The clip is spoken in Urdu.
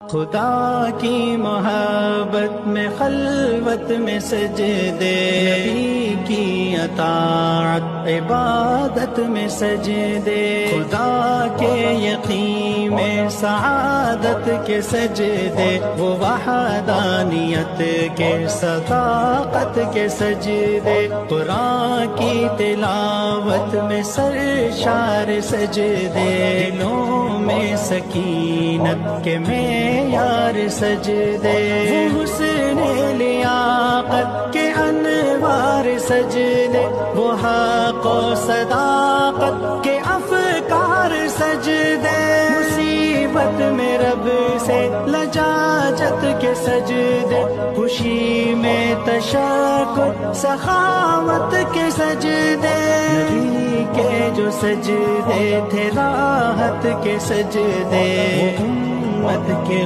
خدا کی محبت میں خلوت میں سجدے، نبی کی اطاعت عبادت میں سجدے، خدا کے یقین میں سعادت کے سجدے، وہ وحدانیت کے صداقت کے سجدے، قرآن کی تلاوت میں سرشار سجدے، دلوں میں سکینت کے معیار سجدے، وہ حسن لیاقت کے انوار سجدے، وہ حق و صداقت کے افکار سجدے، مصیبت میں رب سے لجاجت کے سجدے، خوشی میں تشکر سخاوت کے سجدے، نبی کے جو سجدے تھے راحت کے سجدے، امت کے